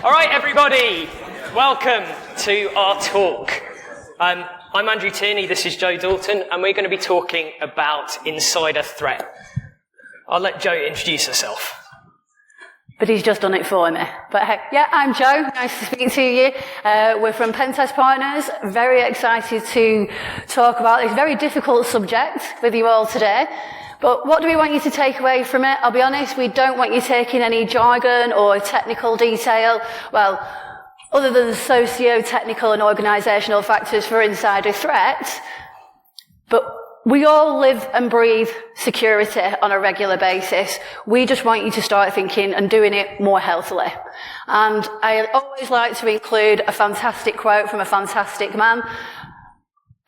All right, everybody, welcome to our talk. I'm Andrew Tierney, this is Joe Dalton, and we're going to be talking about insider threat. I'll let Joe introduce herself. But he's just done it for me. But hey, yeah, I'm Joe. Nice to speak to you. We're from Pentest Partners. Very excited to talk about this very difficult subject with you all today. But what do we want you to take away from it? I'll be honest, we don't want you taking any jargon or technical detail. Well, other than the socio-technical and organisational factors for insider threat. But we all live and breathe security on a regular basis. We just want you to start thinking and doing it more healthily. And I always like to include a fantastic quote from a fantastic man.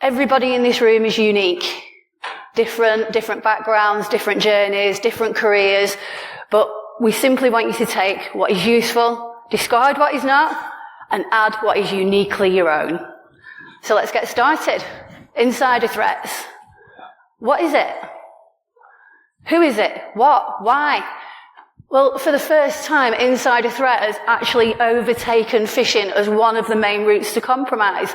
Everybody in this room is unique. Different backgrounds, different journeys, different careers. But we simply want you to take what is useful, discard what is not, and add what is uniquely your own. So let's get started. Insider threats. What is it? Who is it? What? Why? Well, for the first time, insider threat has actually overtaken phishing as one of the main routes to compromise.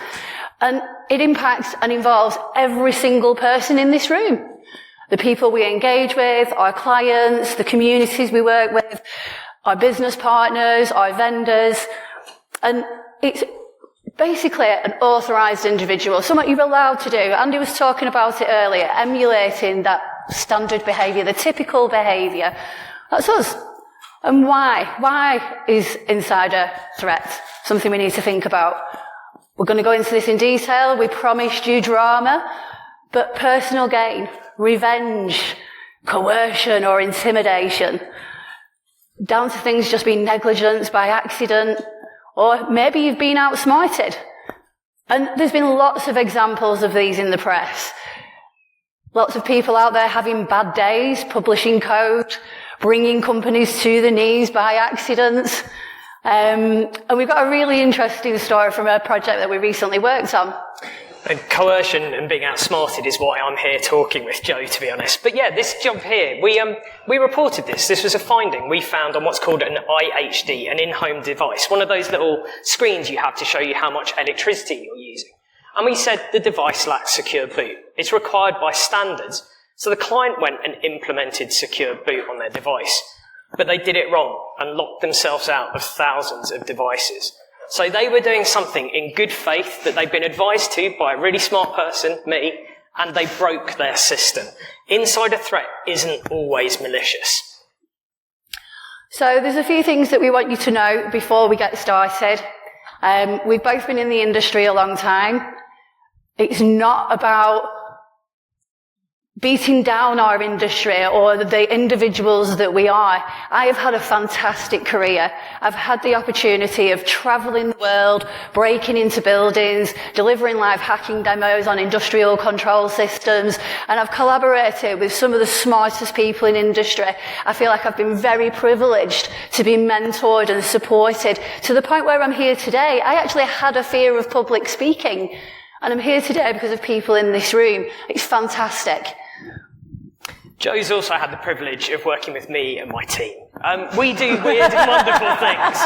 And it impacts and involves every single person in this room. The people we engage with, our clients, the communities we work with, our business partners, our vendors. And it's basically an authorised individual, something you're allowed to do. Andy was talking about it earlier, emulating that standard behaviour, the typical behaviour. That's us. And why? Why is insider threat something we need to think about? We're going to go into this in detail. We promised you drama, but personal gain, revenge, coercion or intimidation, down to things just being negligence by accident, or maybe you've been outsmarted. And there's been lots of examples of these in the press. Lots of people out there having bad days, publishing code, bringing companies to the knees by accidents. And we've got a really interesting story from a project that we recently worked on. And coercion and being outsmarted is why I'm here talking with Joe, to be honest. But yeah, this job here, we reported this. This was a finding we found on what's called an IHD, an in-home device, one of those little screens you have to show you how much electricity you're using. And we said the device lacks secure boot. It's required by standards. So the client went and implemented secure boot on their device. But they did it wrong and locked themselves out of thousands of devices. So they were doing something in good faith that they'd been advised to by a really smart person, me, and they broke their system. Insider threat isn't always malicious. So there's a few things that we want you to know before we get started. We've both been in the industry a long time. It's not about beating down our industry or the individuals that we are. I have had a fantastic career. I've had the opportunity of travelling the world, breaking into buildings, delivering live hacking demos on industrial control systems, and I've collaborated with some of the smartest people in industry. I feel like I've been very privileged to be mentored and supported to the point where I'm here today. I actually had a fear of public speaking, and I'm here today because of people in this room. It's fantastic. Joe's also had the privilege of working with me and my team. We do weird and wonderful things.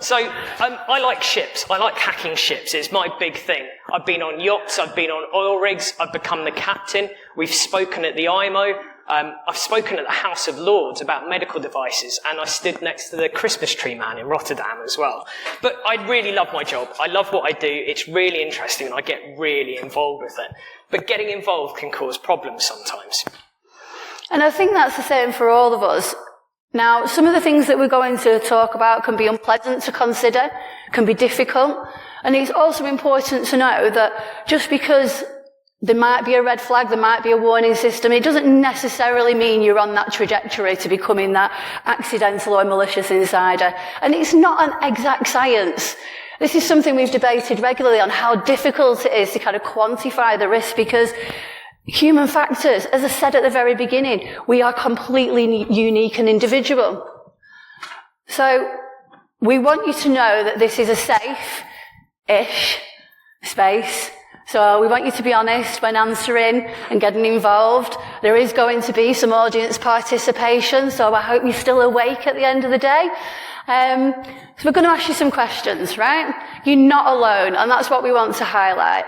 I like ships. I like hacking ships. It's my big thing. I've been on yachts. I've been on oil rigs. I've become the captain. We've spoken at the IMO. I've spoken at the House of Lords about medical devices, and I stood next to the Christmas tree man in Rotterdam as well. But I really love my job. I love what I do. It's really interesting, and I get really involved with it. But getting involved can cause problems sometimes. And I think that's the same for all of us. Now, some of the things that we're going to talk about can be unpleasant to consider, can be difficult, and it's also important to know that just because there might be a red flag, there might be a warning system, it doesn't necessarily mean you're on that trajectory to becoming that accidental or malicious insider. And it's not an exact science. This is something we've debated regularly on how difficult it is to kind of quantify the risk, because human factors, as I said at the very beginning, we are completely unique and individual. So we want you to know that this is a safe-ish space. So we want you to be honest when answering and getting involved. There is going to be some audience participation, so I hope you're still awake at the end of the day. So we're going to ask you some questions, right? You're not alone, and that's what we want to highlight.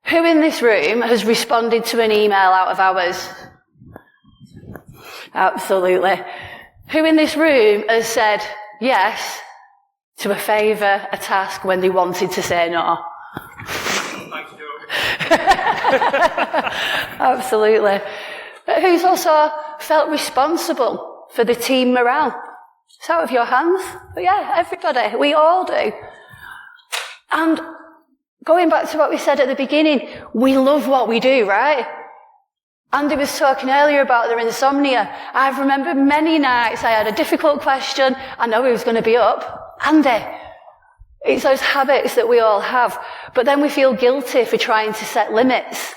Who in this room has responded to an email out of hours? Absolutely. Who in this room has said yes to a favour, a task, when they wanted to say no? Absolutely. But who's also felt responsible for the team morale? It's out of your hands. But yeah, everybody. We all do. And going back to what we said at the beginning, we love what we do, right? Andy was talking earlier about their insomnia. I remember many nights I had a difficult question. I know he was going to be up. Andy. It's those habits that we all have. But then we feel guilty for trying to set limits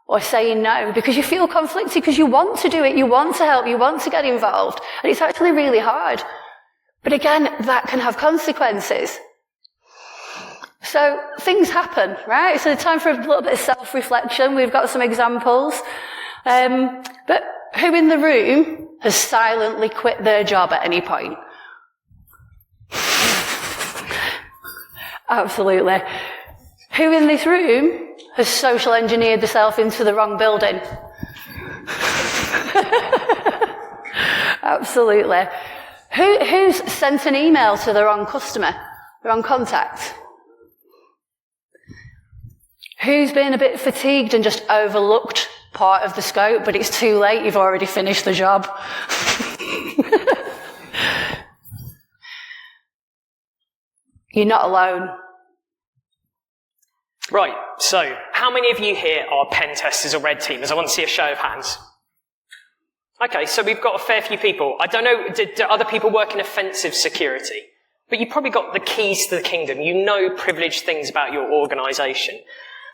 or saying no because you feel conflicted because you want to do it, you want to help, you want to get involved. And it's actually really hard. But again, that can have consequences. So things happen, right? So it's time for a little bit of self-reflection. We've got some examples. But who in the room has silently quit their job at any point? Absolutely. Who in this room has social engineered themselves into the wrong building? Absolutely. Who's sent an email to the wrong customer, the wrong contact? Who's been a bit fatigued and just overlooked part of the scope, but it's too late, you've already finished the job? You're not alone. Right, so how many of you here are pen testers or red teamers? I want to see a show of hands. Okay, so we've got a fair few people. I don't know, do other people work in offensive security? But you've probably got the keys to the kingdom. You know privileged things about your organisation.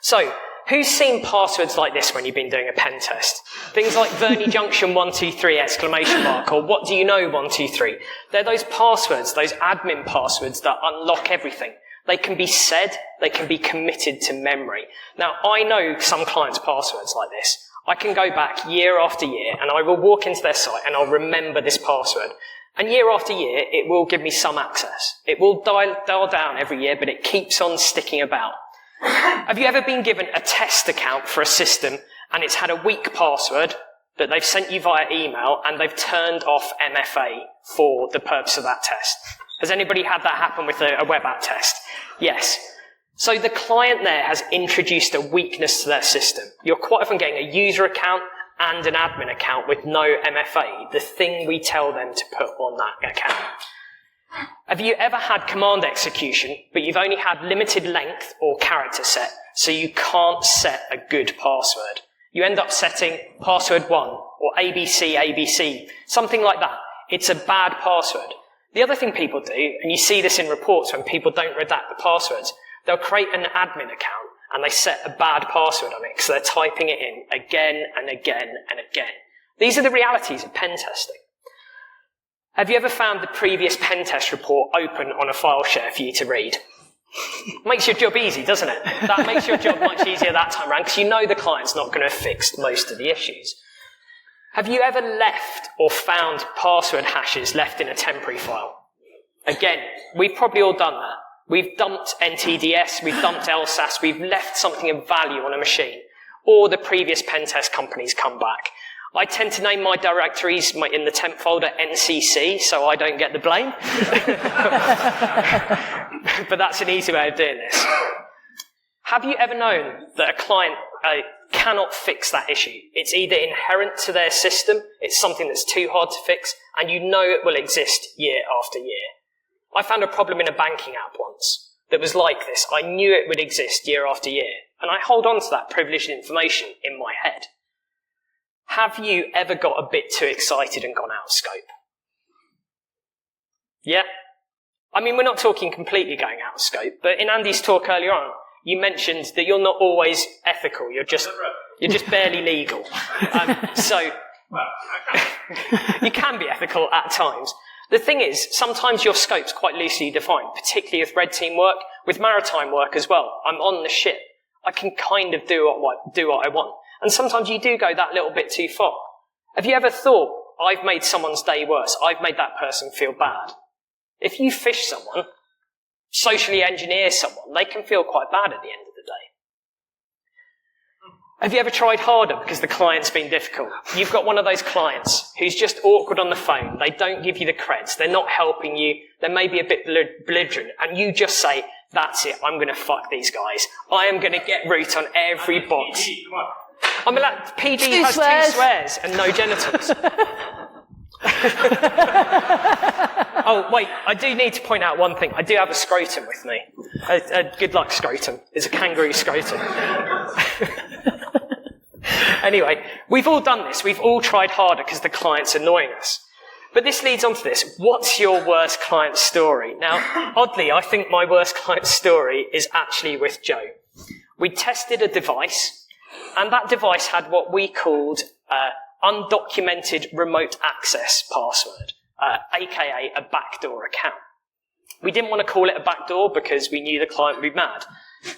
So, who's seen passwords like this when you've been doing a pen test? Things like Verney Junction 123 exclamation mark or what do you know 123. They're those passwords, those admin passwords that unlock everything. They can be said, they can be committed to memory. Now, I know some clients' passwords like this. I can go back year after year and I will walk into their site and I'll remember this password. And year after year, it will give me some access. It will dial down every year, but it keeps on sticking about. Have you ever been given a test account for a system and it's had a weak password that they've sent you via email and they've turned off MFA for the purpose of that test? Has anybody had that happen with a web app test? Yes. So the client there has introduced a weakness to their system. You're quite often getting a user account and an admin account with no MFA, the thing we tell them to put on that account. Have you ever had command execution, but you've only had limited length or character set, so you can't set a good password? You end up setting password 1 or ABC, something like that. It's a bad password. The other thing people do, and you see this in reports when people don't redact the passwords, they'll create an admin account and they set a bad password on it because they're typing it in again and again and again. These are the realities of pen testing. Have you ever found the previous pen test report open on a file share for you to read? Makes your job easy, doesn't it? That makes your job much easier that time around because you know the client's not going to have fixed most of the issues. Have you ever left or found password hashes left in a temporary file? Again, we've probably all done that. We've dumped NTDS, we've dumped LSAS, we've left something of value on a machine. Or the previous pen test companies come back. I tend to name my directories in the temp folder NCC, so I don't get the blame. But that's an easy way of doing this. Have you ever known that a client cannot fix that issue? It's either inherent to their system, it's something that's too hard to fix, and you know it will exist year after year. I found a problem in a banking app once that was like this. I knew it would exist year after year, and I hold on to that privileged information in my head. Have you ever got a bit too excited and gone out of scope? Yeah? I mean, we're not talking completely going out of scope, but in Andy's talk earlier on, you mentioned that you're not always ethical, you're just barely legal. You can be ethical at times. The thing is, sometimes your scope's quite loosely defined, particularly with red team work, with maritime work as well. I'm on the ship. I can kind of do what I want. And sometimes you do go that little bit too far. Have you ever thought, I've made someone's day worse, I've made that person feel bad? If you phish someone, socially engineer someone, they can feel quite bad at the end of the day. Have you ever tried harder because the client's been difficult? You've got one of those clients who's just awkward on the phone. They don't give you the creds. They're not helping you. They may be a bit belligerent. And you just say, that's it. I'm going to fuck these guys. I am going to get root on every box. I'm allowed, PG has 2 swears and no genitals. Oh, wait, I do need to point out one thing. I do have a scrotum with me. A good luck scrotum. It's a kangaroo scrotum. Anyway, we've all done this. We've all tried harder because the client's annoying us. But this leads on to this. What's your worst client story? Now, oddly, I think my worst client story is actually with Joe. We tested a device, and that device had what we called undocumented remote access password, aka a backdoor account. We didn't want to call it a backdoor because we knew the client would be mad.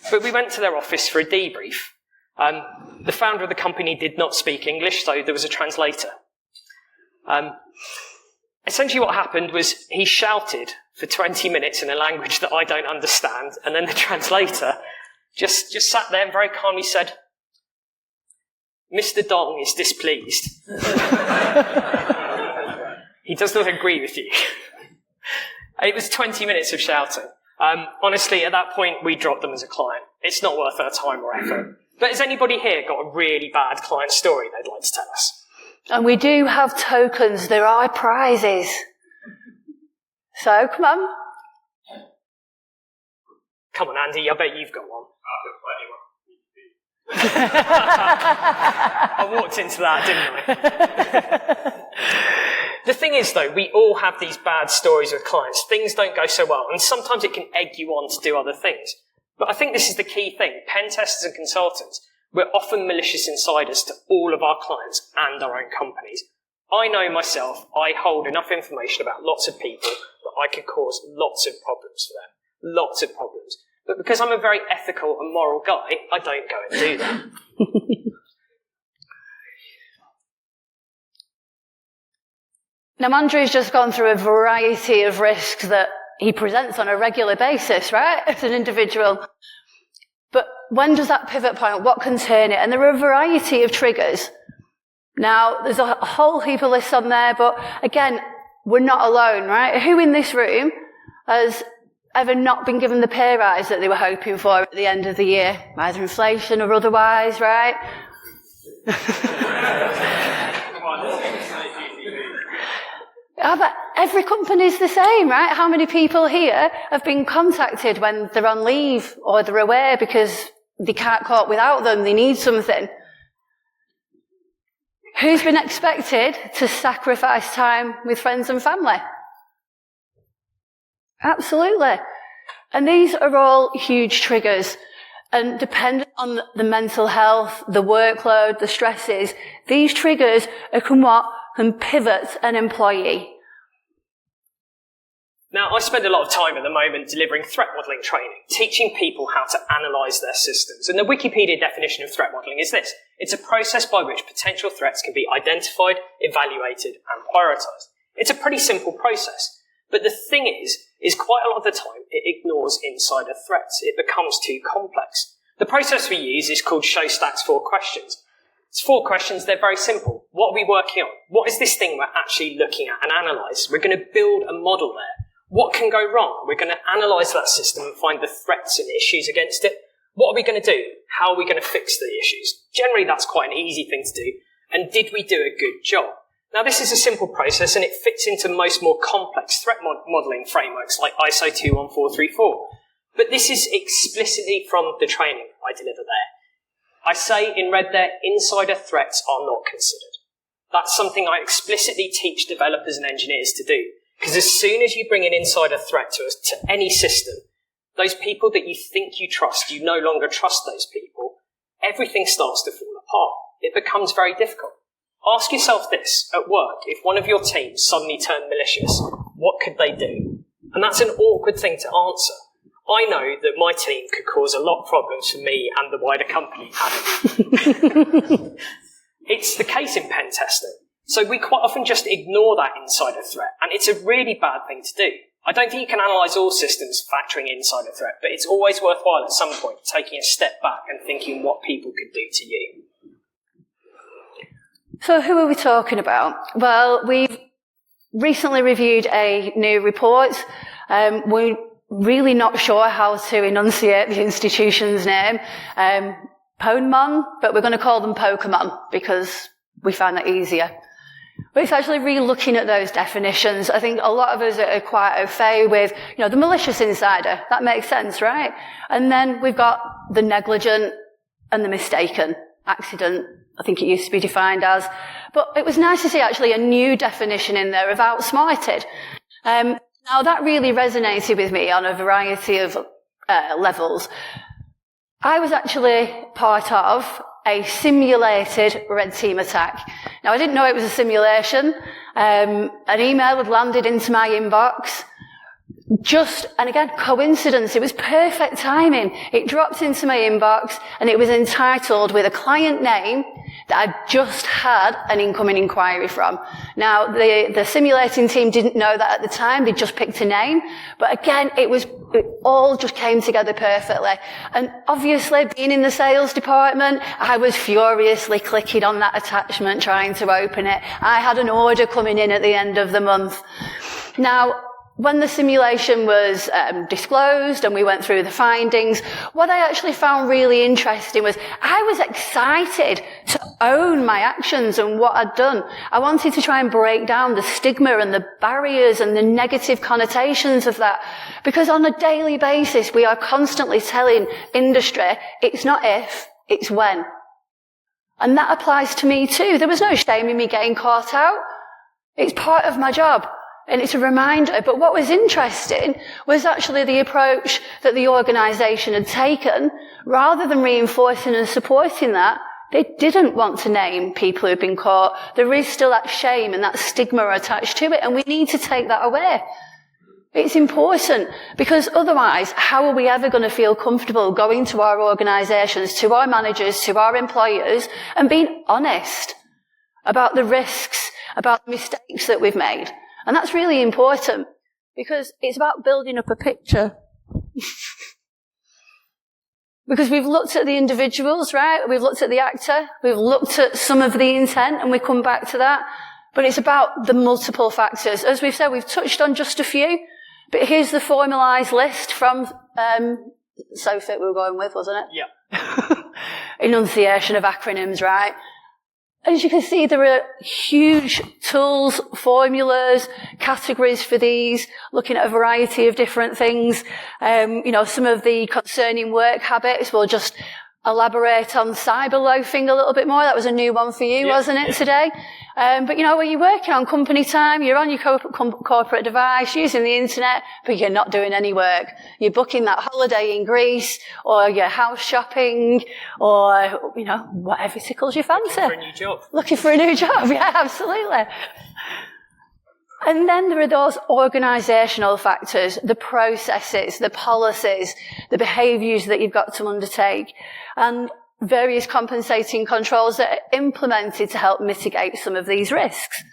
But we went to their office for a debrief. The founder of the company did not speak English, so there was a translator. Essentially what happened was he shouted for 20 minutes in a language that I don't understand, and then the translator just sat there and very calmly said, Mr. Dalton is displeased. He does not agree with you. It was 20 minutes of shouting. Honestly, at that point, we dropped them as a client. It's not worth our time or effort. But has anybody here got a really bad client story they'd like to tell us? And we do have tokens. There are prizes. So, come on. Come on, Andy, I bet you've got one. I walked into that, didn't I? The thing is, though, we all have these bad stories with clients. Things don't go so well, and sometimes it can egg you on to do other things. But I think this is the key thing. Pen testers and consultants, we're often malicious insiders to all of our clients and our own companies. I know myself, I hold enough information about lots of people that I could cause lots of problems for them. Lots of problems. But because I'm a very ethical and moral guy, I don't go and do that. Now, Andrew's just gone through a variety of risks that he presents on a regular basis, right, as an individual. But when does that pivot point, what can turn it? And there are a variety of triggers. Now, there's a whole heap of lists on there, but again, we're not alone, right? Who in this room has ever not been given the pay rise that they were hoping for at the end of the year? Either inflation or otherwise, right? But every company's the same, right? How many people here have been contacted when they're on leave or they're away because they can't cope without them, they need something? Who's been expected to sacrifice time with friends and family? Absolutely. And these are all huge triggers. And depending on the mental health, the workload, the stresses, these triggers can pivot an employee. Now, I spend a lot of time at the moment delivering threat modelling training, teaching people how to analyse their systems. And the Wikipedia definition of threat modelling is this. It's a process by which potential threats can be identified, evaluated, and prioritised. It's a pretty simple process. But the thing is quite a lot of the time it ignores insider threats. It becomes too complex. The process we use is called Show Stacks 4 questions. It's 4 questions, they're very simple. What are we working on? What is this thing we're actually looking at and analyse? We're going to build a model there. What can go wrong? We're going to analyse that system and find the threats and issues against it. What are we going to do? How are we going to fix the issues? Generally, that's quite an easy thing to do. And did we do a good job? Now, this is a simple process and it fits into most more complex threat modelling frameworks like ISO 21434. But this is explicitly from the training I deliver there. I say in red there, insider threats are not considered. That's something I explicitly teach developers and engineers to do. Because as soon as you bring an insider threat to any system, those people that you think you trust, you no longer trust those people, everything starts to fall apart. It becomes very difficult. Ask yourself this, at work, if one of your teams suddenly turned malicious, what could they do? And that's an awkward thing to answer. I know that my team could cause a lot of problems for me and the wider company. It's the case in pen testing. So we quite often just ignore that insider threat, and it's a really bad thing to do. I don't think you can analyse all systems factoring in cyber threat, but it's always worthwhile at some point taking a step back and thinking what people could do to you. So who are we talking about? Well, we've recently reviewed a new report. We're really not sure how to enunciate the institution's name. Pokemon, but we're going to call them Pokemon because we find that easier. But it's actually re-looking at those definitions. I think a lot of us are quite au fait with, the malicious insider. That makes sense, right? And then we've got the negligent and the mistaken accident. I think it used to be defined as. But it was nice to see actually a new definition in there of outsmarted. Now that really resonated with me on a variety of levels. I was actually part of a simulated red team attack. Now, I didn't know it was a simulation. An email had landed into my inbox. And again, coincidence. It was perfect timing. It dropped into my inbox and it was entitled with a client name that I'd just had an incoming inquiry from. Now, the simulating team didn't know that at the time. They just picked a name. But again, it all just came together perfectly. And obviously, being in the sales department, I was furiously clicking on that attachment, trying to open it. I had an order coming in at the end of the month. Now, when the simulation was disclosed and we went through the findings, what I actually found really interesting was I was excited to own my actions and what I'd done. I wanted to try and break down the stigma and the barriers and the negative connotations of that. Because on a daily basis, we are constantly telling industry, it's not if, it's when. And that applies to me too. There was no shame in me getting caught out. It's part of my job. And it's a reminder. But what was interesting was actually the approach that the organisation had taken. Rather than reinforcing and supporting that, they didn't want to name people who've been caught. There is still that shame and that stigma attached to it, and we need to take that away. It's important, because otherwise, how are we ever going to feel comfortable going to our organisations, to our managers, to our employers, and being honest about the risks, about the mistakes that we've made? And that's really important, because it's about building up a picture. Because we've looked at the individuals, right? We've looked at the actor. We've looked at some of the intent, and we come back to that. But it's about the multiple factors. As we've said, we've touched on just a few. But here's the formalised list from SOFIT we were going with, wasn't it? Yeah. Enunciation of acronyms, right? As you can see, there are huge tools, formulas, categories for these, looking at a variety of different things. Some of the concerning work habits, we'll just elaborate on cyber loafing a little bit more. That was a new one for you, wasn't it, today? But when you're working on company time, you're on your corporate device, using the internet, but you're not doing any work. You're booking that holiday in Greece, or you're house shopping, or, whatever tickles your fancy. Looking for a new job. Looking for a new job, yeah, absolutely. And then there are those organisational factors, the processes, the policies, the behaviours that you've got to undertake, and various compensating controls that are implemented to help mitigate some of these risks.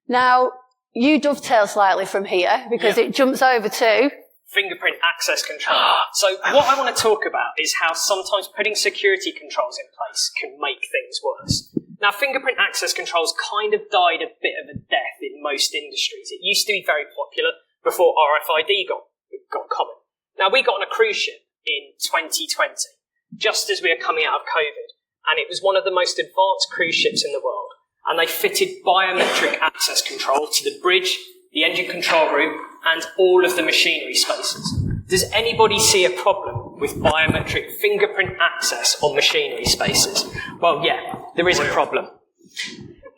Now, you dovetail slightly from here, because it jumps over to fingerprint access control. So what I want to talk about is how sometimes putting security controls in place can make things worse. Now, fingerprint access controls kind of died a bit of a death in most industries. It used to be very popular before RFID got common. Now, we got on a cruise ship in 2020, just as we were coming out of COVID, and it was one of the most advanced cruise ships in the world. And they fitted biometric access control to the bridge, the engine control room, and all of the machinery spaces. Does anybody see a problem with biometric fingerprint access on machinery spaces? Well, yeah, there is a problem.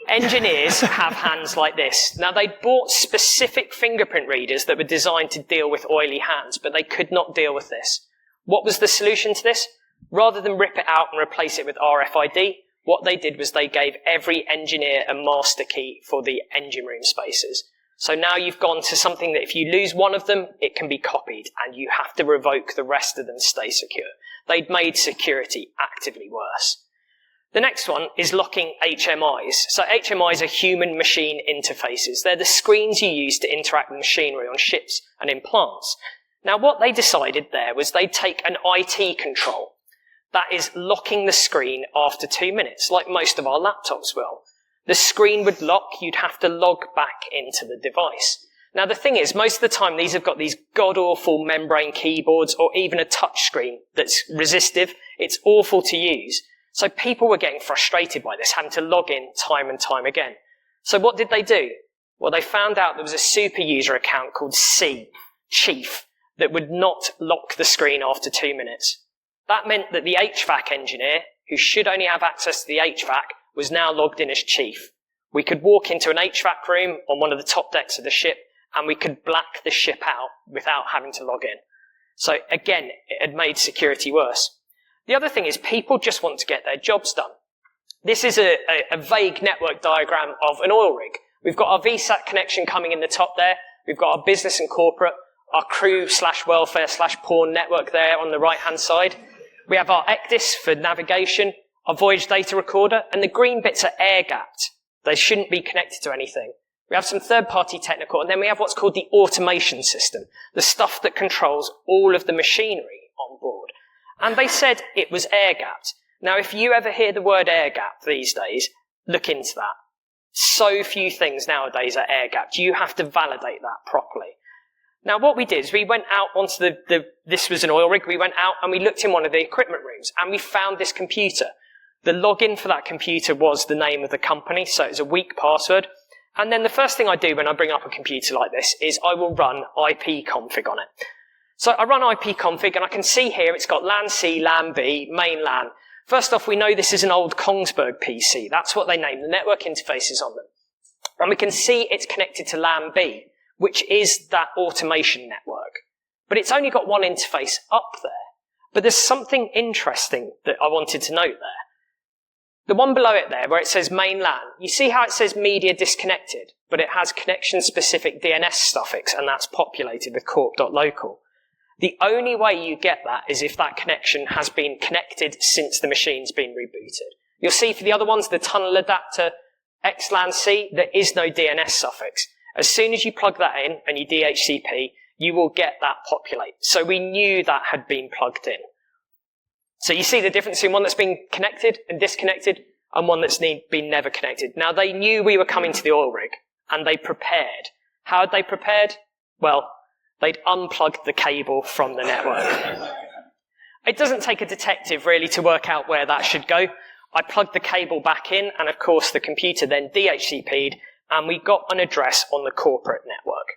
Engineers have hands like this. Now, they bought specific fingerprint readers that were designed to deal with oily hands, but they could not deal with this. What was the solution to this? Rather than rip it out and replace it with RFID, what they did was they gave every engineer a master key for the engine room spaces. So now you've gone to something that if you lose one of them, it can be copied, and you have to revoke the rest of them to stay secure. They'd made security actively worse. The next one is locking HMIs. So HMIs are human-machine interfaces. They're the screens you use to interact with machinery on ships and in plants. Now, what they decided there was they'd take an IT control. That is locking the screen after 2 minutes, like most of our laptops will. The screen would lock, you'd have to log back into the device. Now, the thing is, most of the time, these have got these god-awful membrane keyboards or even a touch screen that's resistive. It's awful to use. So people were getting frustrated by this, having to log in time and time again. So what did they do? Well, they found out there was a super user account called Chief, that would not lock the screen after 2 minutes. That meant that the HVAC engineer, who should only have access to the HVAC, was now logged in as Chief. We could walk into an HVAC room on one of the top decks of the ship, and we could black the ship out without having to log in. So again, it had made security worse. The other thing is people just want to get their jobs done. This is a vague network diagram of an oil rig. We've got our VSAT connection coming in the top there. We've got our business and corporate, our crew/welfare/porn network there on the right-hand side. We have our ECDIS for navigation, our voyage data recorder, and the green bits are air-gapped. They shouldn't be connected to anything. We have some third-party technical, and then we have what's called the automation system, the stuff that controls all of the machinery on board. And they said it was air-gapped. Now, if you ever hear the word air-gapped these days, look into that. So few things nowadays are air-gapped. You have to validate that properly. Now, what we did is we went out onto this was an oil rig, we went out and we looked in one of the equipment rooms and we found this computer. The login for that computer was the name of the company, so it's a weak password. And then the first thing I do when I bring up a computer like this is I will run ipconfig on it. So I run ipconfig and I can see here it's got LAN C, LAN B, main LAN. First off, we know this is an old Kongsberg PC. That's what they named the network interfaces on them. And we can see it's connected to LAN B, which is that automation network. But it's only got one interface up there. But there's something interesting that I wanted to note there. The one below it there, where it says main LAN, you see how it says media disconnected, but it has connection-specific DNS suffix, and that's populated with corp.local. The only way you get that is if that connection has been connected since the machine's been rebooted. You'll see for the other ones, the tunnel adapter, XLAN-C, there is no DNS suffix. As soon as you plug that in and you DHCP, you will get that populate. So we knew that had been plugged in. So you see the difference between one that's been connected and disconnected and one that's been never connected. Now, they knew we were coming to the oil rig and they prepared. How had they prepared? Well, they'd unplugged the cable from the network. It doesn't take a detective really to work out where that should go. I plugged the cable back in and of course the computer then DHCP'd and we got an address on the corporate network.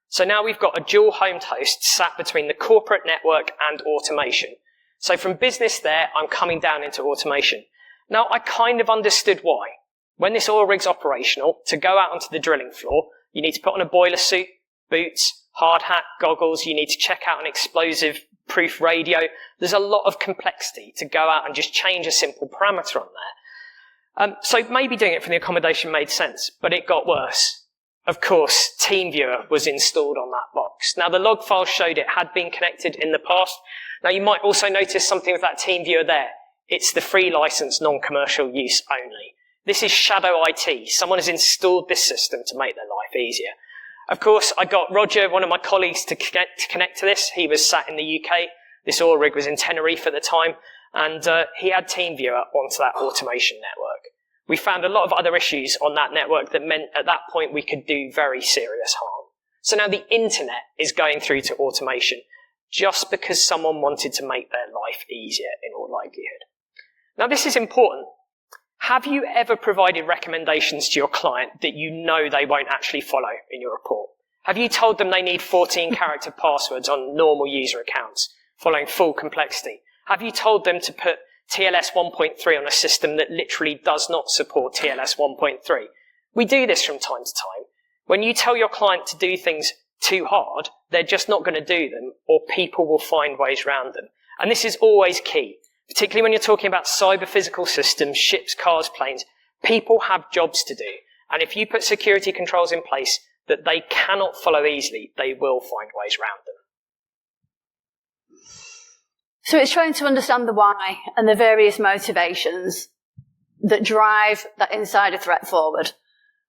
So now we've got a dual home host sat between the corporate network and automation. So from business there, I'm coming down into automation. Now, I kind of understood why. When this oil rig's operational, to go out onto the drilling floor, you need to put on a boiler suit, boots, hard hat, goggles, you need to check out an explosive-proof radio. There's a lot of complexity to go out and just change a simple parameter on there. So maybe doing it from the accommodation made sense, but it got worse. Of course, TeamViewer was installed on that box. Now, the log file showed it had been connected in the past. Now, you might also notice something with that TeamViewer there. It's the free license, non-commercial use only. This is shadow IT. Someone has installed this system to make their life easier. Of course, I got Roger, one of my colleagues, to connect to this. He was sat in the UK. This oil rig was in Tenerife at the time, and he had TeamViewer onto that automation network. We found a lot of other issues on that network that meant at that point we could do very serious harm. So now the internet is going through to automation just because someone wanted to make their life easier in all likelihood. Now this is important. Have you ever provided recommendations to your client that you know they won't actually follow in your report? Have you told them they need 14-character passwords on normal user accounts, following full complexity? Have you told them to put TLS 1.3 on a system that literally does not support TLS 1.3? We do this from time to time. When you tell your client to do things too hard, they're just not going to do them, or people will find ways around them. And this is always key, particularly when you're talking about cyber-physical systems, ships, cars, planes. People have jobs to do. And if you put security controls in place that they cannot follow easily, they will find ways around them. So it's trying to understand the why and the various motivations. that drive that insider threat forward,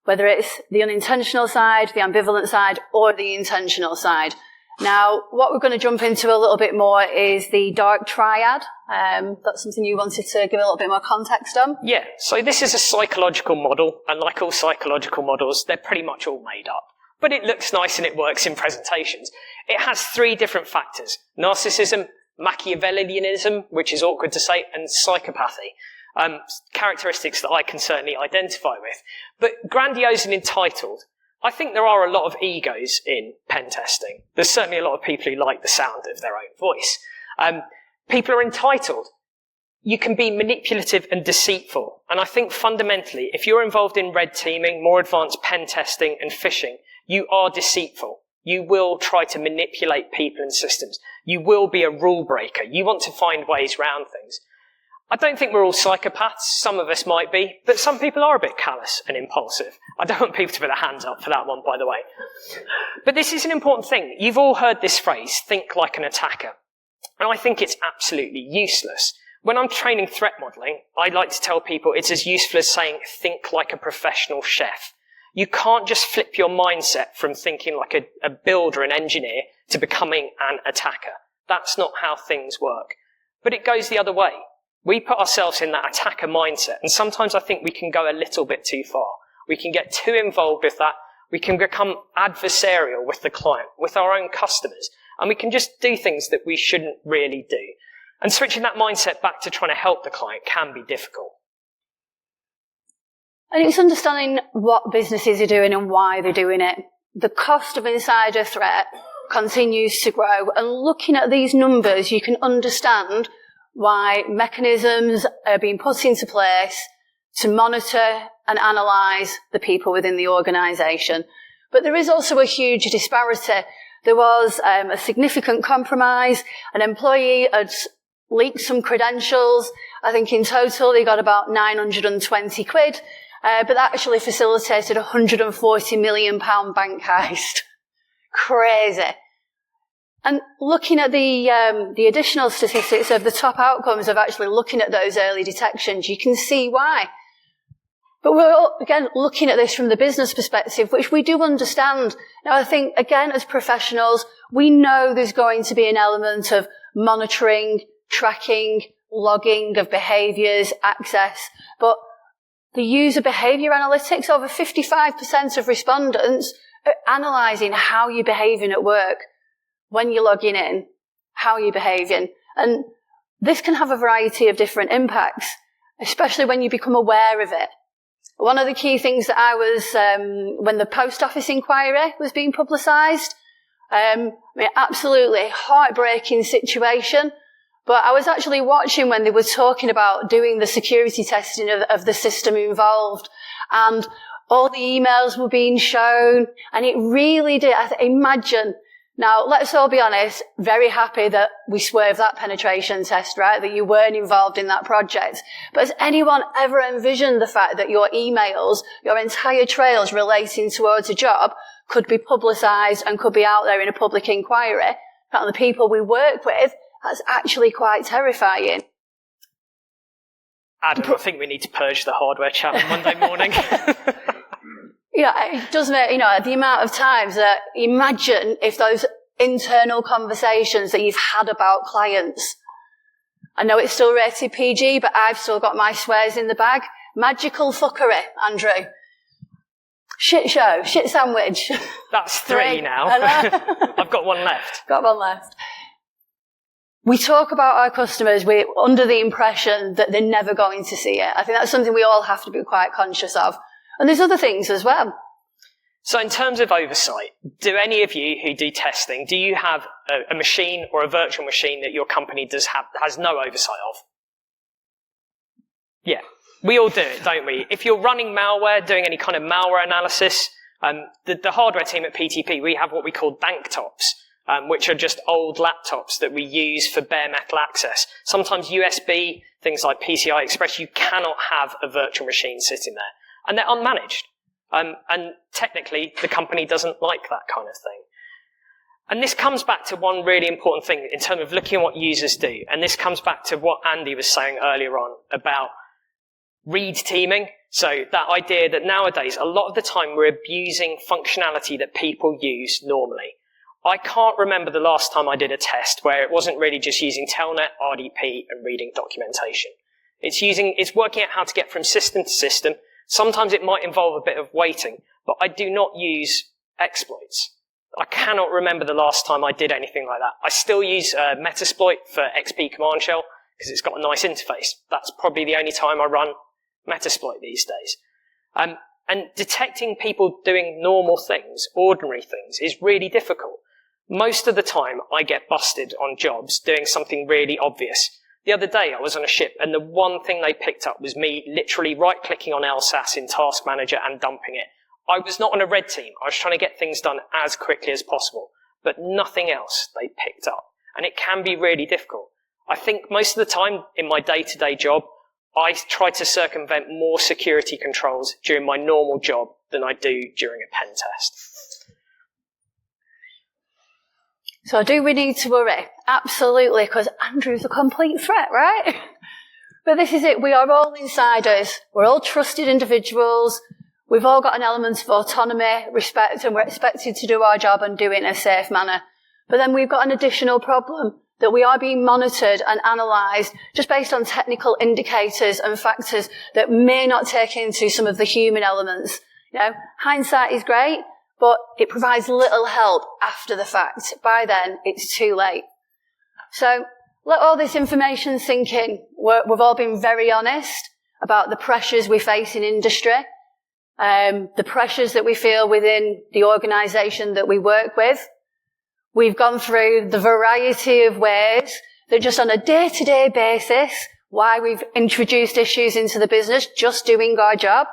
whether it's the unintentional side, the ambivalent side, or the intentional side. Now, what we're going to jump into a little bit more is the dark triad. That's something you wanted to give a little bit more context on? Yeah, so this is a psychological model, and like all psychological models, they're pretty much all made up. But it looks nice and it works in presentations. It has 3 different factors: narcissism, Machiavellianism, which is awkward to say, and psychopathy. Characteristics that I can certainly identify with. But grandiose and entitled, I think there are a lot of egos in pen testing. There's certainly a lot of people who like the sound of their own voice. People are entitled. You can be manipulative and deceitful. And I think fundamentally, if you're involved in red teaming, more advanced pen testing and phishing, you are deceitful. You will try to manipulate people and systems. You will be a rule breaker. You want to find ways around things. I don't think we're all psychopaths. Some of us might be, but some people are a bit callous and impulsive. I don't want people to put their hands up for that one, by the way. But this is an important thing. You've all heard this phrase, think like an attacker. And I think it's absolutely useless. When I'm training threat modelling, I like to tell people it's as useful as saying, think like a professional chef. You can't just flip your mindset from thinking like a builder, an engineer, to becoming an attacker. That's not how things work. But it goes the other way. We put ourselves in that attacker mindset, and sometimes I think we can go a little bit too far. We can get too involved with that. We can become adversarial with the client, with our own customers, and we can just do things that we shouldn't really do. And switching that mindset back to trying to help the client can be difficult. And it's understanding what businesses are doing and why they're doing it. The cost of insider threat continues to grow, and looking at these numbers, you can understand why mechanisms are being put into place to monitor and analyse the people within the organisation. But there is also a huge disparity. There was a significant compromise. An employee had leaked some credentials. I think in total they got about 920 quid, but that actually facilitated a £140 million bank heist. Crazy. And looking at the additional statistics of the top outcomes of actually looking at those early detections, you can see why. But we're, again, looking at this from the business perspective, which we do understand. Now, I think, again, as professionals, we know there's going to be an element of monitoring, tracking, logging of behaviours, access. But the user behaviour analytics, over 55% of respondents are analysing how you're behaving at work. When you're logging in, how you're behaving. And this can have a variety of different impacts, especially when you become aware of it. One of the key things that I was, when the post office inquiry was being publicised, absolutely heartbreaking situation. But I was actually watching when they were talking about doing the security testing of the system involved, and all the emails were being shown, and it really did. Imagine. Now, let's all be honest, very happy that we swerved that penetration test, right? That you weren't involved in that project. But has anyone ever envisioned the fact that your emails, your entire trails relating towards a job could be publicised and could be out there in a public inquiry? And the people we work with, that's actually quite terrifying. Adam, I think we need to purge the hardware chat on Monday morning. It doesn't, the amount of times that imagine if those internal conversations that you've had about clients. I know it's still rated PG, but I've still got my swears in the bag. Magical fuckery, Andrew. Shit show, shit sandwich. That's 3 now. I've got 1 left. Got 1 left. We talk about our customers, we're under the impression that they're never going to see it. I think that's something we all have to be quite conscious of. And there's other things as well. So in terms of oversight, do any of you who do testing, do you have a machine or a virtual machine that your company has no oversight of? Yeah, we all do it, don't we? If you're running malware, doing any kind of malware analysis, the hardware team at PTP, we have what we call dank tops, which are just old laptops that we use for bare metal access. Sometimes USB, things like PCI Express, you cannot have a virtual machine sitting there. And they're unmanaged. And technically, the company doesn't like that kind of thing. And this comes back to one really important thing in terms of looking at what users do. And this comes back to what Andy was saying earlier on about Read teaming. So that idea that nowadays, a lot of the time we're abusing functionality that people use normally. I can't remember the last time I did a test where it wasn't really just using Telnet, RDP, and reading documentation. It's working out how to get from system to system. Sometimes it might involve a bit of waiting, but I do not use exploits. I cannot remember the last time I did anything like that. I still use Metasploit for XP Command Shell because it's got a nice interface. That's probably the only time I run Metasploit these days. And detecting people doing normal things, ordinary things, is really difficult. Most of the time, I get busted on jobs doing something really obvious. The other day, I was on a ship, and the one thing they picked up was me literally right-clicking on LSAS in Task Manager and dumping it. I was not on a red team. I was trying to get things done as quickly as possible, but nothing else they picked up. And it can be really difficult. I think most of the time in my day-to-day job, I try to circumvent more security controls during my normal job than I do during a pen test. So do we need to worry? Absolutely, because Andrew's a complete threat, right? But this is it. We are all insiders. We're all trusted individuals. We've all got an element of autonomy, respect, and we're expected to do our job and do it in a safe manner. But then we've got an additional problem, that we are being monitored and analysed just based on technical indicators and factors that may not take into some of the human elements. You know, hindsight is great, but it provides little help after the fact. By then, it's too late. So let all this information sink in. We've all been very honest about the pressures we face in industry, the pressures that we feel within the organisation that we work with. We've gone through the variety of ways that just on a day-to-day basis, why we've introduced issues into the business, just doing our job.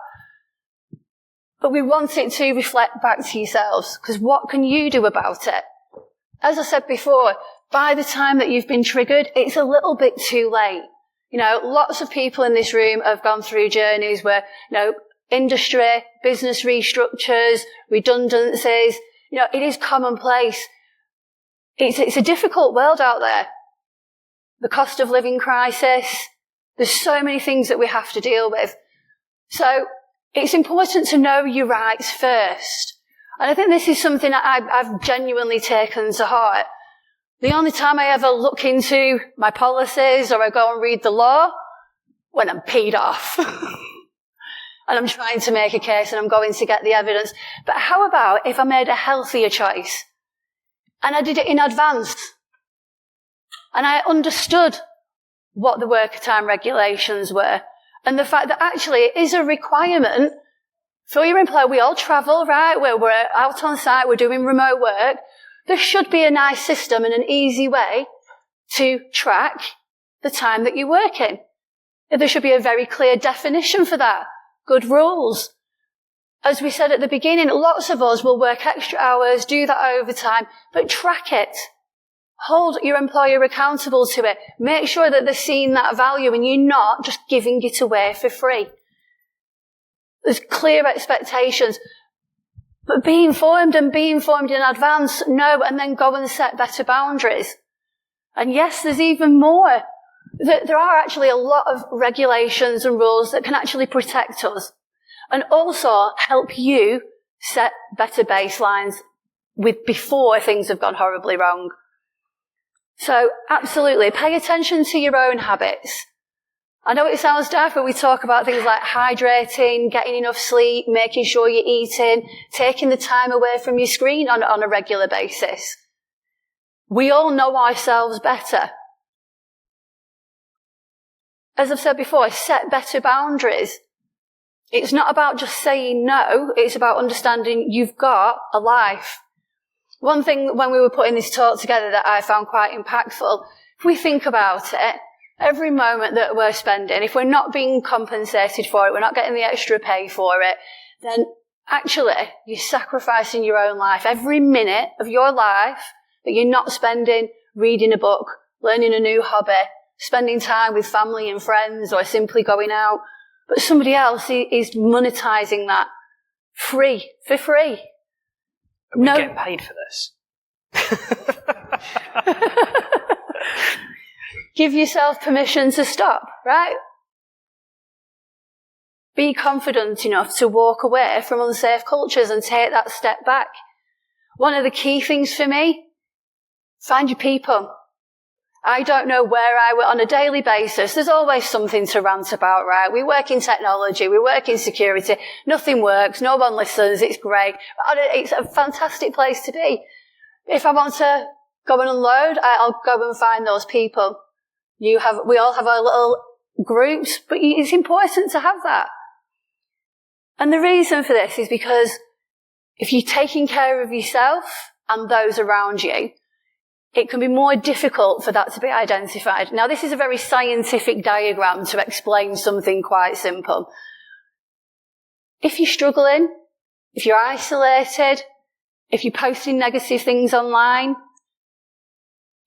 But we want it to reflect back to yourselves, because what can you do about it? As I said before, by the time that you've been triggered, it's a little bit too late. You know, lots of people in this room have gone through journeys where, you know, industry, business restructures, redundancies, you know, it is commonplace. It's a difficult world out there. The cost of living crisis, there's so many things that we have to deal with. So it's important to know your rights first. And I think this is something that I've genuinely taken to heart. The only time I ever look into my policies or I go and read the law, when I'm peed off. And I'm trying to make a case and I'm going to get the evidence. But how about if I made a healthier choice? And I did it in advance. And I understood what the worker time regulations were. And the fact that actually it is a requirement for your employer. We all travel, right? We're out on site, we're doing remote work. There should be a nice system and an easy way to track the time that you're working. There should be a very clear definition for that. Good rules. As we said at the beginning, lots of us will work extra hours, do that overtime, but track it. Hold your employer accountable to it. Make sure that they're seeing that value and you're not just giving it away for free. There's clear expectations. But be informed and be informed in advance. Know and then go and set better boundaries. And yes, there's even more. There are actually a lot of regulations and rules that can actually protect us. And also help you set better baselines before things have gone horribly wrong. So absolutely, pay attention to your own habits. I know it sounds daft, but we talk about things like hydrating, getting enough sleep, making sure you're eating, taking the time away from your screen on a regular basis. We all know ourselves better. As I've said before, set better boundaries. It's not about just saying no, it's about understanding you've got a life. One thing when we were putting this talk together that I found quite impactful, if we think about it, every moment that we're spending, if we're not being compensated for it, we're not getting the extra pay for it, then actually you're sacrificing your own life. Every minute of your life that you're not spending reading a book, learning a new hobby, spending time with family and friends, or simply going out, but somebody else is monetizing that for free. We get paid for this. Give yourself permission to stop, right? Be confident enough to walk away from unsafe cultures and take that step back. One of the key things for me, find your people. I don't know where I work on a daily basis. There's always something to rant about, right? We work in technology, we work in security. Nothing works, no one listens, it's great. But it's a fantastic place to be. If I want to go and unload, I'll go and find those people. We all have our little groups, but it's important to have that. And the reason for this is because if you're taking care of yourself and those around you, it can be more difficult for that to be identified. Now, this is a very scientific diagram to explain something quite simple. If you're struggling, if you're isolated, if you're posting negative things online,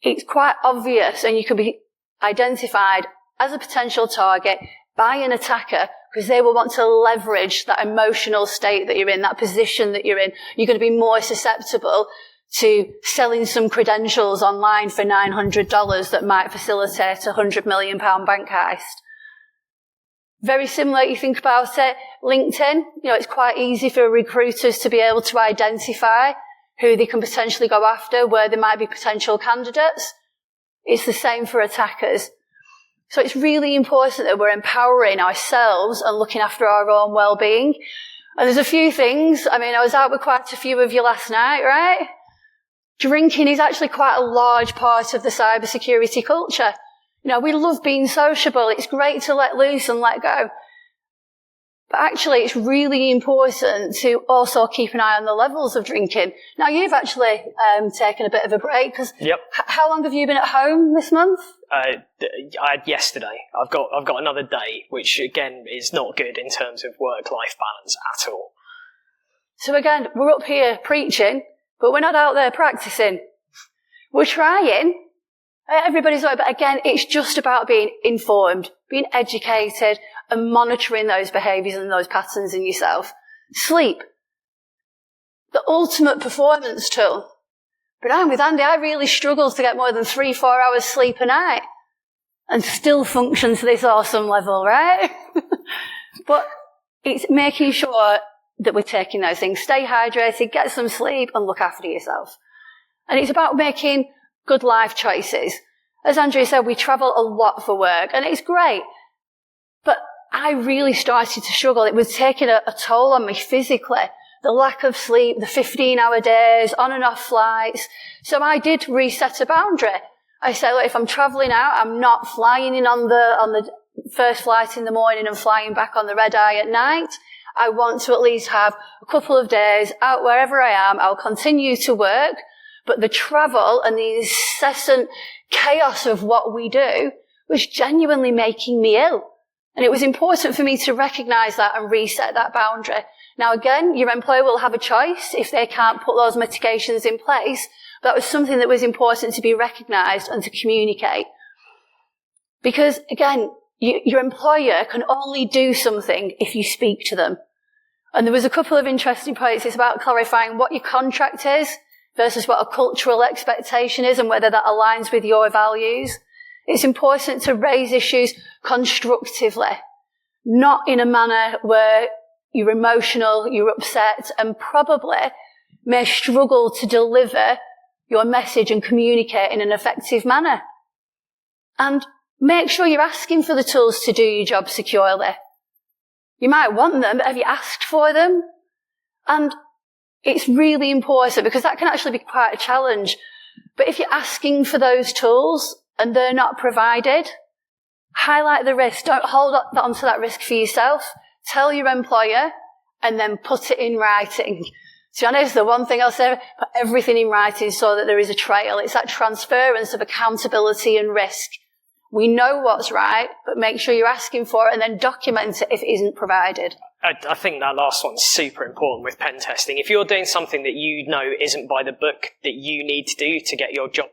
it's quite obvious and you can be identified as a potential target by an attacker because they will want to leverage that emotional state that you're in, that position that you're in. You're going to be more susceptible to selling some credentials online for $900 that might facilitate a £100 million bank heist. Very similar, you think about it, LinkedIn, it's quite easy for recruiters to be able to identify who they can potentially go after, where there might be potential candidates. It's the same for attackers. So it's really important that we're empowering ourselves and looking after our own well-being. And there's a few things. I was out with quite a few of you last night, right? Drinking is actually quite a large part of the cybersecurity culture. We love being sociable. It's great to let loose and let go. But actually, it's really important to also keep an eye on the levels of drinking. Now, you've actually taken a bit of a break. Cause Yep. How long have you been at home this month? I had yesterday. I've got another day, which again is not good in terms of work-life balance at all. So again, we're up here preaching, but we're not out there practicing. We're trying. Everybody's right, but again, it's just about being informed, being educated, and monitoring those behaviours and those patterns in yourself. Sleep. The ultimate performance tool. But I'm with Andy, I really struggle to get more than 3-4 hours sleep a night and still function to this awesome level, right? But it's making sure that we're taking those things. Stay hydrated, get some sleep, and look after yourself. And it's about making good life choices. As Andrea said, we travel a lot for work, and it's great. But I really started to struggle. It was taking a toll on me physically. The lack of sleep, the 15-hour days, on and off flights. So I did reset a boundary. I said, look, if I'm travelling out, I'm not flying in on the first flight in the morning and flying back on the red eye at night. I want to at least have a couple of days out wherever I am. I'll continue to work, but the travel and the incessant chaos of what we do was genuinely making me ill. And it was important for me to recognise that and reset that boundary. Now again, your employer will have a choice if they can't put those mitigations in place. But that was something that was important to be recognised and to communicate. Because again, your employer can only do something if you speak to them. And there was a couple of interesting points. It's about clarifying what your contract is versus what a cultural expectation is and whether that aligns with your values. It's important to raise issues constructively, not in a manner where you're emotional, you're upset, and probably may struggle to deliver your message and communicate in an effective manner. And make sure you're asking for the tools to do your job securely. You might want them, but have you asked for them? And it's really important because that can actually be quite a challenge. But if you're asking for those tools and they're not provided, highlight the risk. Don't hold on to that risk for yourself. Tell your employer and then put it in writing. To be honest, the one thing I'll say, put everything in writing so that there is a trail. It's that transference of accountability and risk. We know what's right, but make sure you're asking for it and then document it if it isn't provided. I think that last one's super important with pen testing. If you're doing something that you know isn't by the book that you need to do to get your job done,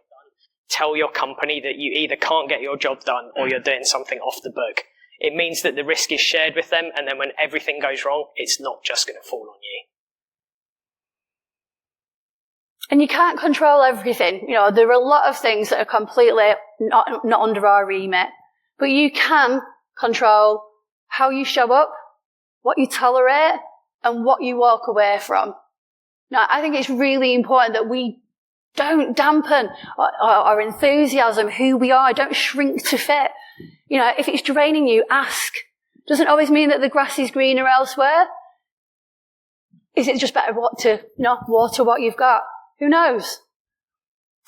tell your company that you either can't get your job done or you're doing something off the book. It means that the risk is shared with them, and then when everything goes wrong, it's not just going to fall on you. And you can't control everything. There are a lot of things that are completely not under our remit. But you can control how you show up, what you tolerate, and what you walk away from. Now, I think it's really important that we don't dampen our enthusiasm, who we are. Don't shrink to fit. You know, if it's draining you, ask. Doesn't always mean that the grass is greener elsewhere. Is it just better to, water what you've got? Who knows?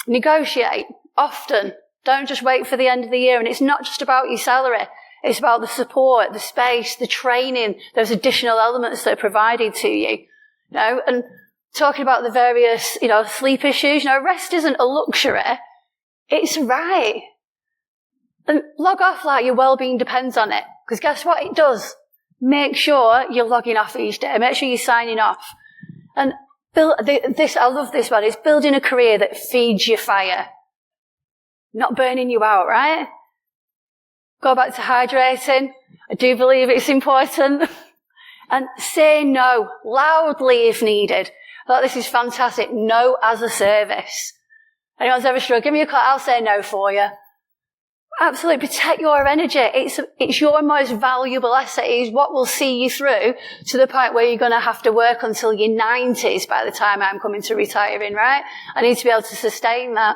Negotiate often. Don't just wait for the end of the year. And it's not just about your salary. It's about the support, the space, the training, those additional elements that are provided to you. And talking about the various, sleep issues, rest isn't a luxury. It's right. And log off like your well-being depends on it. Because guess what it does? Make sure you're logging off each day. Make sure you're signing off. And I love this one. It's building a career that feeds your fire. Not burning you out, right? Go back to hydrating. I do believe it's important. And say no loudly if needed. I thought this is fantastic. No as a service. Anyone's ever struggled? Give me a call. I'll say no for you. Absolutely protect your energy. It's your most valuable asset. It is what will see you through to the point where you're going to have to work until your 90s by the time I'm coming to retiring, right? I need to be able to sustain that.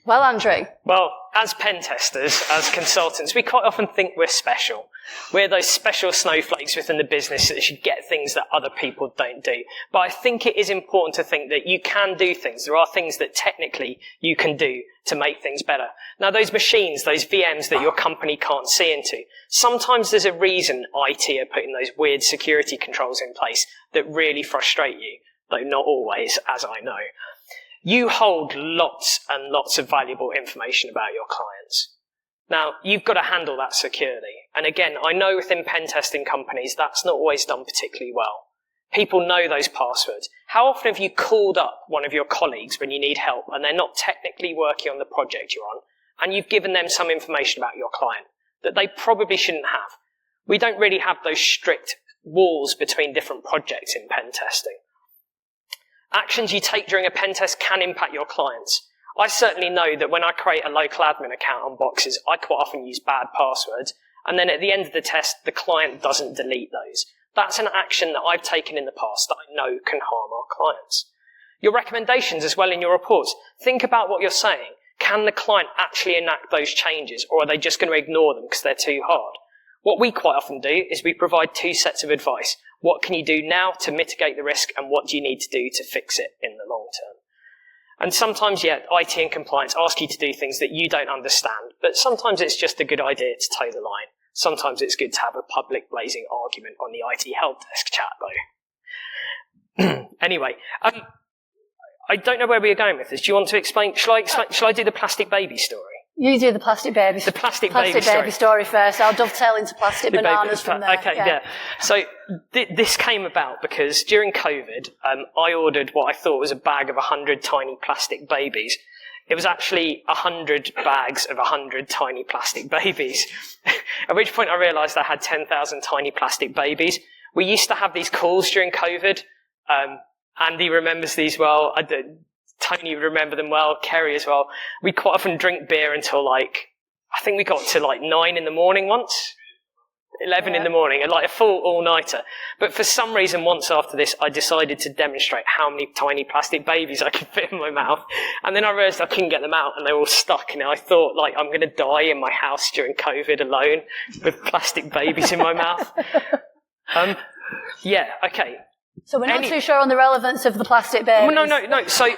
Well, Andrew. Well, as pen testers, as consultants, we quite often think we're special. We're those special snowflakes within the business that should get things that other people don't do. But I think it is important to think that you can do things. There are things that technically you can do to make things better. Now, those machines, those VMs that your company can't see into, sometimes there's a reason IT are putting those weird security controls in place that really frustrate you, though not always, as I know. You hold lots and lots of valuable information about your clients. Now, you've got to handle that securely. And again, I know within pen testing companies, that's not always done particularly well. People know those passwords. How often have you called up one of your colleagues when you need help and they're not technically working on the project you're on, and you've given them some information about your client that they probably shouldn't have? We don't really have those strict walls between different projects in pen testing. Actions you take during a pen test can impact your clients. I certainly know that when I create a local admin account on boxes, I quite often use bad passwords, and then at the end of the test, the client doesn't delete those. That's an action that I've taken in the past that I know can harm our clients. Your recommendations as well in your reports. Think about what you're saying. Can the client actually enact those changes, or are they just going to ignore them because they're too hard? What we quite often do is we provide two sets of advice. What can you do now to mitigate the risk, and what do you need to do to fix it in the long term? And sometimes, IT and compliance ask you to do things that you don't understand, but sometimes it's just a good idea to toe the line. Sometimes it's good to have a public blazing argument on the IT help desk chat, though. Anyway, I don't know where we are going with this. Do you want to explain? Shall I do the plastic baby story? You do the plastic baby story. The plastic baby story first. I'll dovetail into plastic bananas from there. Okay, yeah. So this came about because during COVID, I ordered what I thought was a bag of 100 tiny plastic babies. It was actually 100 bags of 100 tiny plastic babies. At which point I realised I had 10,000 tiny plastic babies. We used to have these calls during COVID. Andy remembers these well. Tony would remember them well, Kerry as well. We quite often drink beer until I think we got to 9 in the morning once, 11 in the morning, and a full all-nighter. But for some reason, once after this, I decided to demonstrate how many tiny plastic babies I could fit in my mouth. And then I realised I couldn't get them out, and they were all stuck. And I thought, I'm going to die in my house during COVID alone with plastic babies in my mouth. Okay. So we're not too sure on the relevance of the plastic babies. No. So,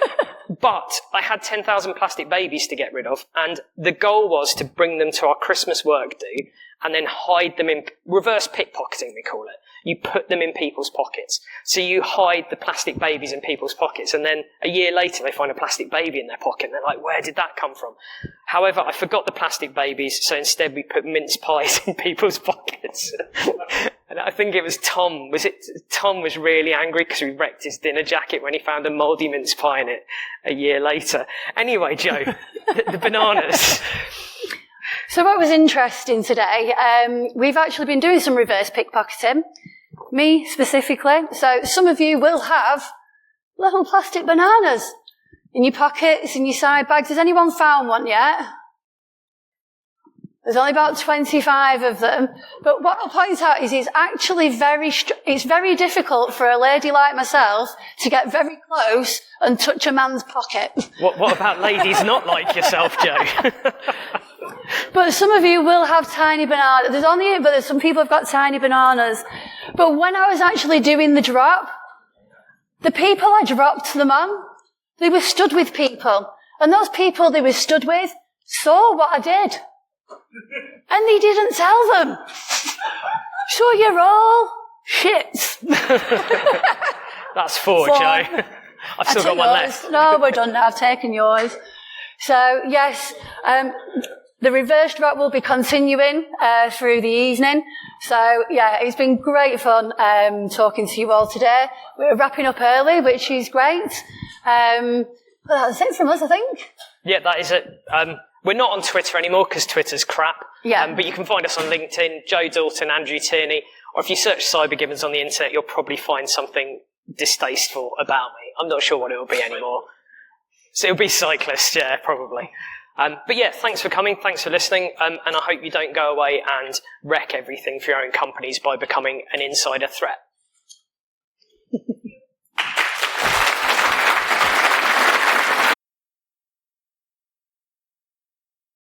but I had 10,000 plastic babies to get rid of, and the goal was to bring them to our Christmas work do, and then hide them in reverse pickpocketing, we call it. You put them in people's pockets. So you hide the plastic babies in people's pockets, and then a year later they find a plastic baby in their pocket, and they're like, where did that come from? However, I forgot the plastic babies, so instead we put mince pies in people's pockets. And I think it was Tom. Tom was really angry because we wrecked his dinner jacket when he found a mouldy mince pie in it a year later. Anyway, Joe, the bananas. So what was interesting today, we've actually been doing some reverse pickpocketing, me specifically. So some of you will have little plastic bananas in your pockets, in your side bags. Has anyone found one yet? There's only about 25 of them. But what I'll point out is it's actually it's very difficult for a lady like myself to get very close and touch a man's pocket. What about ladies not like yourself, Joe? But some of you will have tiny bananas. There's some people have got tiny bananas. But when I was actually doing the drop, the people I dropped them on, they were stood with people. And those people they were stood with saw what I did. And they didn't tell them. So you're all shits. That's four, Joe. I've still got one left. No, we're done now. I've taken yours. So, yes, the reverse drop will be continuing through the evening. So, yeah, it's been great fun talking to you all today. We're wrapping up early, which is great. Well, that's it from us, I think. Yeah, that is it. We're not on Twitter anymore because Twitter's crap. Yeah. But you can find us on LinkedIn, Joe Dalton, Andrew Tierney, or if you search Cybergibbons on the internet, you'll probably find something distasteful about me. I'm not sure what it will be anymore. So it'll be cyclist, yeah, probably. But yeah, thanks for coming, thanks for listening, and I hope you don't go away and wreck everything for your own companies by becoming an insider threat.